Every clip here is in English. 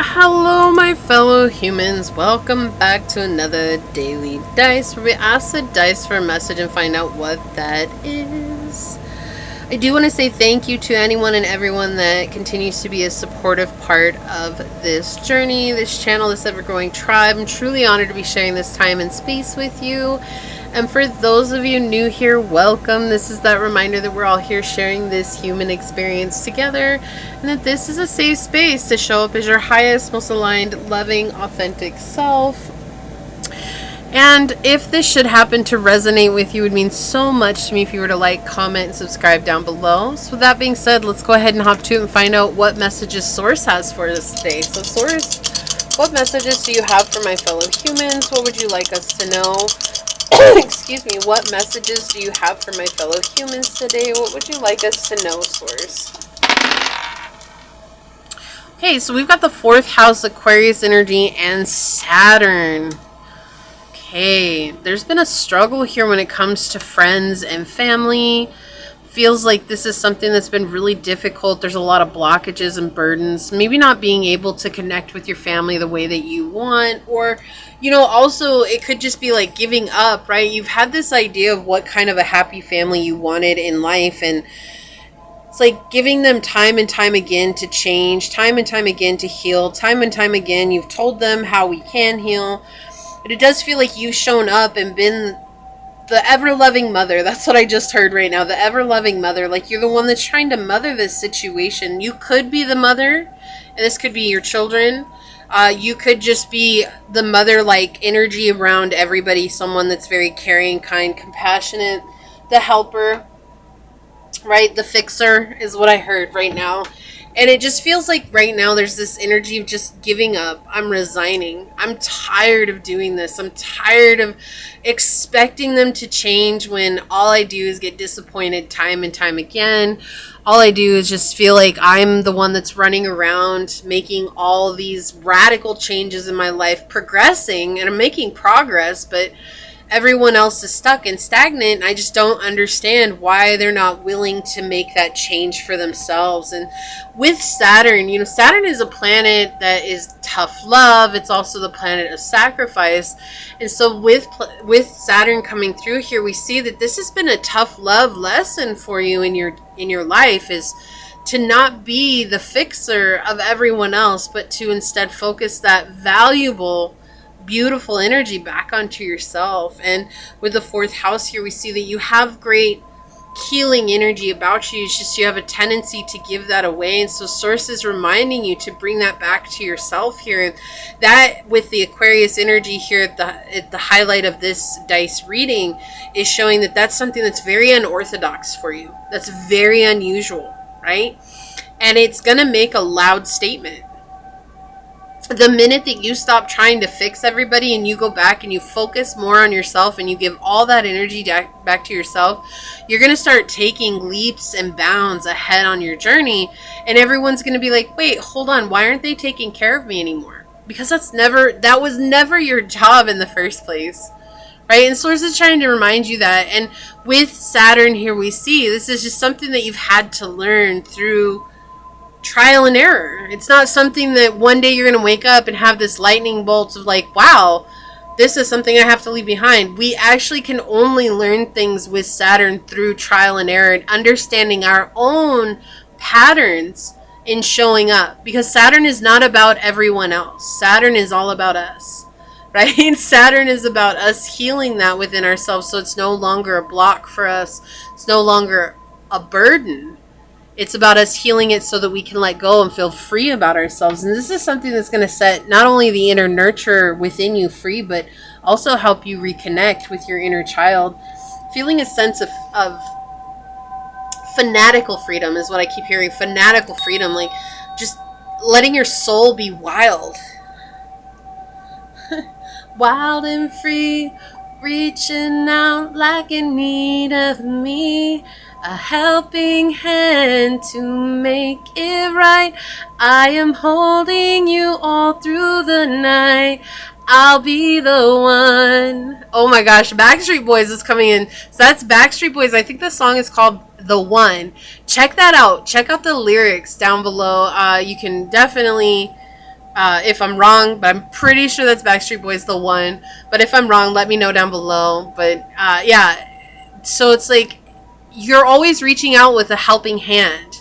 Hello, my fellow humans. Welcome back to another daily dice where we ask the dice for a message and find out what that is. I do want to say thank you to anyone and everyone that continues to be a supportive part of this journey, this channel, this ever-growing tribe. I'm truly honored to be sharing this time and space with you. And for those of you new here, welcome. This is that reminder that we're all here sharing this human experience together, and that this is a safe space to show up as your highest, most aligned, loving, authentic self. And if this should happen to resonate with you, it would mean so much to me if you were to like, comment, and subscribe down below. So with that being said, let's go ahead and hop to it and find out what messages Source has for us today. So Source, what messages do you have for my fellow humans? What would you like us to know? Excuse me, what messages do you have for my fellow humans today? What would you like us to know, Source? Okay, so we've got the fourth house, Aquarius energy, and Saturn. Okay, there's been a struggle here when it comes to friends and family. Feels like this is something that's been really difficult. There's a lot of blockages and burdens. Maybe not being able to connect with your family the way that you want, or also it could just be like giving up, right? You've had this idea of what kind of a happy family you wanted in life, and it's like giving them time and time again to change, time and time again to heal, time and time again you've told them how we can heal. But it does feel like you've shown up and been the ever-loving mother. That's what I just heard right now. The ever-loving mother. Like you're the one that's trying to mother this situation. You could be the mother, and this could be your children. You could just be the mother-like energy around everybody. Someone that's very caring, kind, compassionate. The helper, right? The fixer is what I heard right now. And it just feels like right now there's this energy of just giving up. I'm resigning. I'm tired of doing this. I'm tired of expecting them to change when all I do is get disappointed time and time again. All I do is just feel like I'm the one that's running around making all these radical changes in my life, progressing, and I'm making progress, but everyone else is stuck and stagnant, and I just don't understand why they're not willing to make that change for themselves. And with Saturn, Saturn is a planet that is tough love. It's also the planet of sacrifice. And so with Saturn coming through here, we see that this has been a tough love lesson for you in your life, is to not be the fixer of everyone else, but to instead focus that valuable, beautiful energy back onto yourself. And with the fourth house here, we see that you have great healing energy about you. It's just you have a tendency to give that away. And so Source is reminding you to bring that back to yourself here. And that, with the Aquarius energy here at the highlight of this dice reading, is showing that that's something that's very unorthodox for you. That's very unusual, right? And it's going to make a loud statement. The minute that you stop trying to fix everybody and you go back and you focus more on yourself and you give all that energy back to yourself, you're going to start taking leaps and bounds ahead on your journey. And everyone's going to be like, wait, hold on, why aren't they taking care of me anymore? Because that was never your job in the first place, right? And Source is trying to remind you that. And with Saturn here, we see this is just something that you've had to learn through trial and error. It's not something that one day you're going to wake up and have this lightning bolt of like, wow, this is something I have to leave behind. We actually can only learn things with Saturn through trial and error and understanding our own patterns in showing up, because Saturn is not about everyone else. Saturn is all about us, right? Saturn is about us healing that within ourselves, so it's no longer a block for us. It's no longer a burden. It's about us healing it so that we can let go and feel free about ourselves. And this is something that's going to set not only the inner nurturer within you free, but also help you reconnect with your inner child. Feeling a sense of fanatical freedom is what I keep hearing. Fanatical freedom, like just letting your soul be wild. Wild and free, reaching out like in need of me. A helping hand to make it right. I am holding you all through the night. I'll be the one. Oh my gosh, Backstreet Boys is coming in. So that's Backstreet Boys. I think the song is called The One. Check that out. Check out the lyrics down below. You can definitely If I'm wrong, but I'm pretty sure that's Backstreet Boys, the one. But if I'm wrong, let me know down below. But yeah, so it's like you're always reaching out with a helping hand,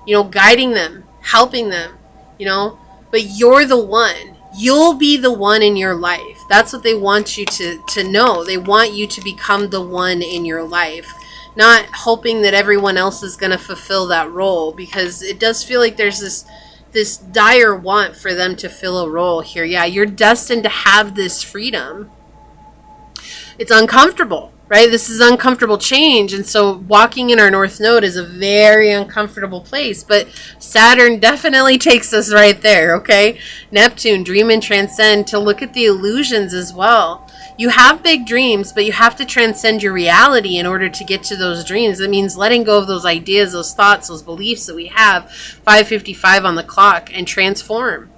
you know, guiding them, helping them, you know, but you're the one. You'll be the one in your life. That's what they want you to know. They want you to become the one in your life, not hoping that everyone else is going to fulfill that role, because it does feel like there's this dire want for them to fill a role here. Yeah, you're destined to have this freedom. It's uncomfortable, right? This is uncomfortable change. And so walking in our North Node is a very uncomfortable place. But Saturn definitely takes us right there, okay? Neptune, dream and transcend, to look at the illusions as well. You have big dreams, but you have to transcend your reality in order to get to those dreams. It means letting go of those ideas, those thoughts, those beliefs that we have, 5:55 on the clock, and transform.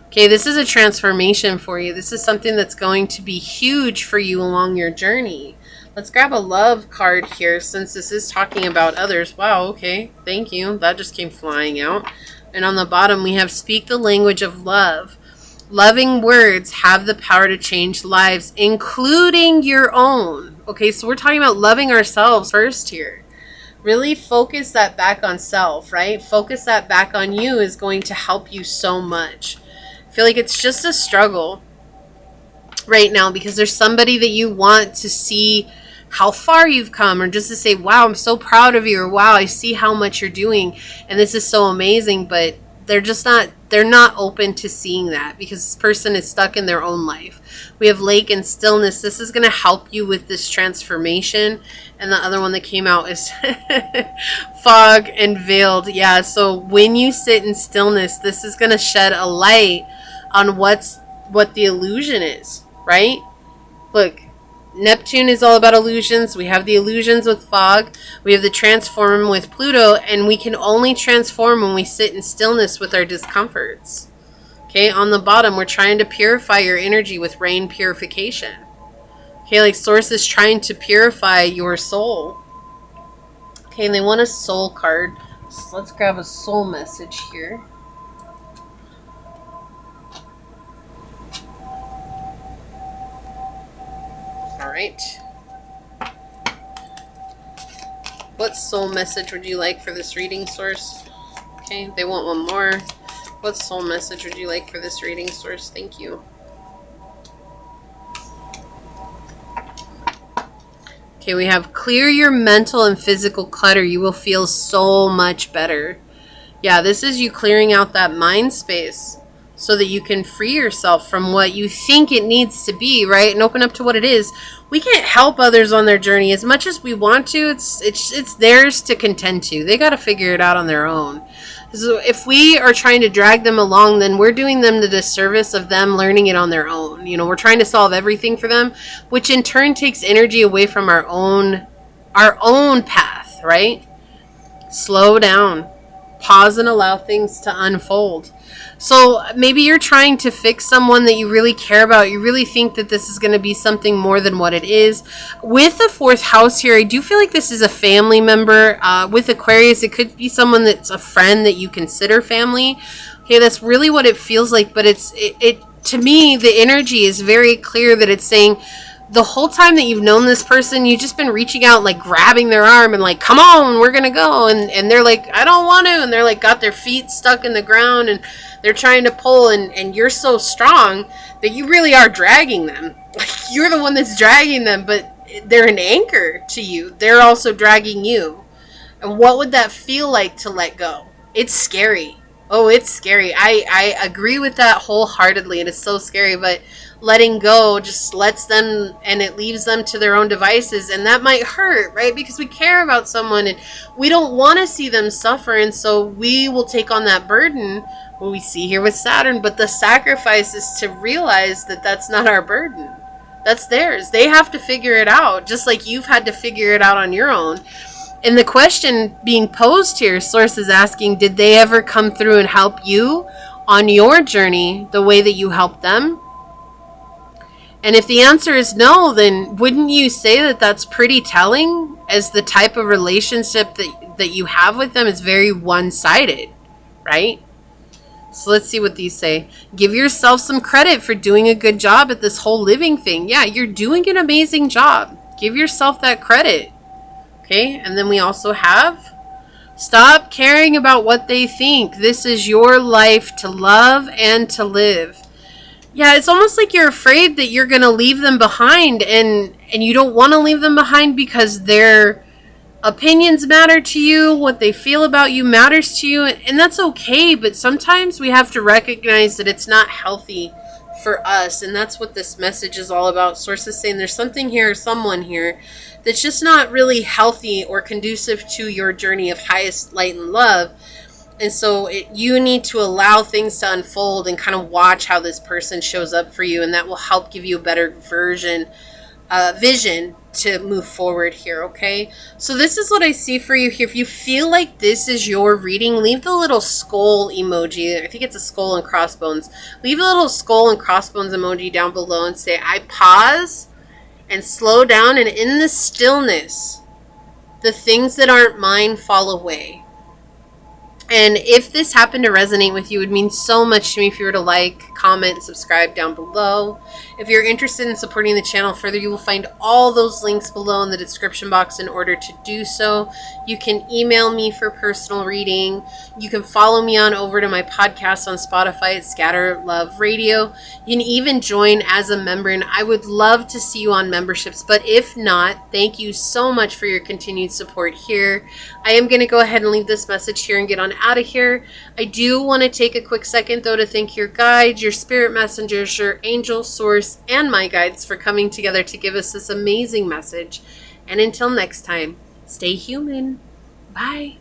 Okay, this is a transformation for you. This is something that's going to be huge for you along your journey. Let's grab a love card here, since this is talking about others. Wow, okay, thank you. That just came flying out. And on the bottom, we have speak the language of love. Loving words have the power to change lives, including your own. Okay, so we're talking about loving ourselves first here. Really focus that back on self, right? Focus that back on you is going to help you so much. I feel like it's just a struggle right now because there's somebody that you want to see how far you've come, or just to say, wow, I'm so proud of you, or wow, I see how much you're doing and this is so amazing, but they're not open to seeing that because this person is stuck in their own life. We have lake and stillness. This is going to help you with this transformation. And the other one that came out is fog and veiled. Yeah, so when you sit in stillness, this is going to shed a light on what the illusion is, right? Look, Neptune is all about illusions. We have the illusions with fog. We have the transform with Pluto, and we can only transform when we sit in stillness with our discomforts. Okay, on the bottom, we're trying to purify your energy with rain purification. Okay, like Source is trying to purify your soul. Okay, and they want a soul card. So let's grab a soul message here. Alright. What soul message would you like for this reading, Source? Okay, they want one more. What soul message would you like for this reading, Source? Thank you. Okay, we have clear your mental and physical clutter. You will feel so much better. Yeah, this is you clearing out that mind space so that you can free yourself from what you think it needs to be, right? And open up to what it is. We can't help others on their journey as much as we want to. It's theirs to contend to. They got to figure it out on their own. So if we are trying to drag them along, then we're doing them the disservice of them learning it on their own. You know, we're trying to solve everything for them, which in turn takes energy away from our own path, right? Slow down. Pause and allow things to unfold. So maybe you're trying to fix someone that you really care about. You really think that this is going to be something more than what it is. With the fourth house here, I do feel like this is a family member. With Aquarius, it could be someone that's a friend that you consider family. Okay, that's really what it feels like. But it to me, the energy is very clear that it's saying, the whole time that you've known this person, you've just been reaching out, like grabbing their arm and like, come on, we're going to go. And they're like, I don't want to. And they're like, got their feet stuck in the ground and they're trying to pull. And you're so strong that you really are dragging them. Like, you're the one that's dragging them, but they're an anchor to you. They're also dragging you. And what would that feel like to let go? It's scary. Oh, it's scary. I agree with that wholeheartedly. And it's so scary, but letting go just lets them, and it leaves them to their own devices, and that might hurt, right? Because we care about someone and we don't want to see them suffer, and so we will take on that burden, what we see here with Saturn. But the sacrifice is to realize that that's not our burden. That's theirs. They have to figure it out, just like you've had to figure it out on your own. And the question being posed here, Source is asking, did they ever come through and help you on your journey the way that you helped them? And if the answer is no, then wouldn't you say that that's pretty telling, as the type of relationship that you have with them is very one-sided, right? So let's see what these say. Give yourself some credit for doing a good job at this whole living thing. Yeah, you're doing an amazing job. Give yourself that credit. Okay, and then we also have, stop caring about what they think. This is your life to love and to live. Yeah, it's almost like you're afraid that you're going to leave them behind, and you don't want to leave them behind because their opinions matter to you, what they feel about you matters to you, and that's okay, but sometimes we have to recognize that it's not healthy for us, and that's what this message is all about. Source is saying there's something here, someone here, that's just not really healthy or conducive to your journey of highest light and love. And so you need to allow things to unfold and kind of watch how this person shows up for you, and that will help give you a better vision to move forward here, okay? So this is what I see for you here. If you feel like this is your reading, leave the little skull emoji. I think it's a skull and crossbones. Leave a little skull and crossbones emoji down below and say, I pause and slow down, and in the stillness, the things that aren't mine fall away. And if this happened to resonate with you, it would mean so much to me if you were to like, comment, and subscribe down below. If you're interested in supporting the channel further, you will find all those links below in the description box in order to do so. You can email me for personal reading. You can follow me on over to my podcast on Spotify at Scatter Love Radio. You can even join as a member, and I would love to see you on memberships. But if not, thank you so much for your continued support here. I am going to go ahead and leave this message here and get on out of here. I do want to take a quick second though to thank your guides, your spirit messengers, your angel source, and my guides for coming together to give us this amazing message. And until next time, stay human. Bye.